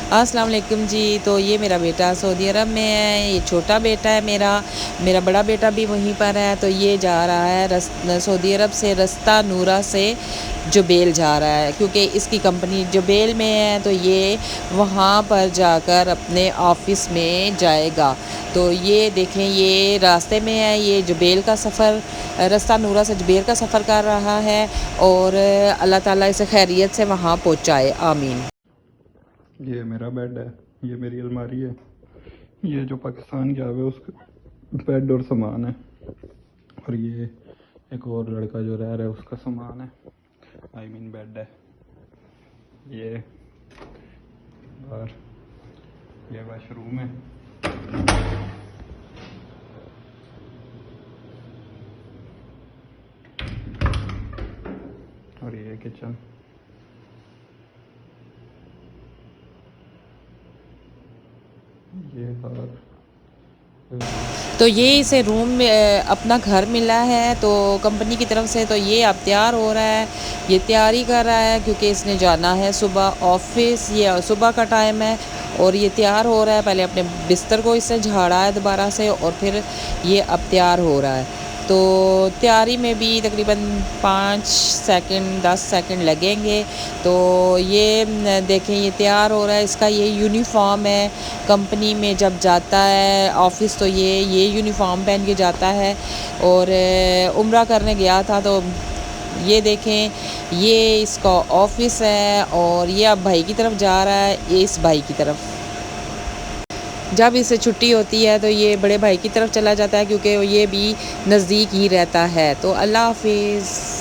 अस्सलाम वालेकुम जी। तो ये मेरा बेटा सऊदी अरब में है, ये छोटा बेटा है मेरा बड़ा बेटा भी वहीं पर है। तो ये जा रहा है सऊदी अरब से रस्ता नूरा से जुबैल जा रहा है, क्योंकि इसकी कंपनी जुबैल में है। तो ये वहाँ पर जाकर अपने ऑफिस में जाएगा। तो ये देखें, ये रास्ते में है, ये जुबैल का सफ़र, रास्ता नूरा से जुबैल का सफ़र कर रहा है। और अल्लाह ताला इसे खैरियत से वहाँ पहुँचाए, आमीन। ये मेरा बेड है, ये मेरी अलमारी है, ये जो पाकिस्तान गया हुआ है उसका बेड और सामान है, और ये एक और लड़का जो रह रहा है उसका सामान है, आई मीन बेड है। ये और ये वाशरूम है, और ये किचन। ये बाहर तो ये इसे रूम में अपना घर मिला है तो कंपनी की तरफ से। तो ये अब तैयार हो रहा है, ये तैयारी कर रहा है, क्योंकि इसने जाना है सुबह ऑफिस। ये सुबह का टाइम है और ये तैयार हो रहा है। पहले अपने बिस्तर को इससे झाड़ा है दोबारा से, और फिर ये अब तैयार हो रहा है। तो तैयारी में भी तकरीबन 5 सेकंड 10 सेकंड लगेंगे। तो ये देखें, ये तैयार हो रहा है। इसका ये यूनिफॉर्म है, कंपनी में जब जाता है ऑफिस तो ये यूनिफॉर्म पहन के जाता है। और उम्रा करने गया था। तो ये देखें, ये इसका ऑफिस है, और ये अब भाई की तरफ जा रहा है, ये इस भाई की तरफ। जब इसे छुट्टी होती है तो ये बड़े भाई की तरफ चला जाता है, क्योंकि ये भी नज़दीक ही रहता है। तो अल्लाह हाफिज़।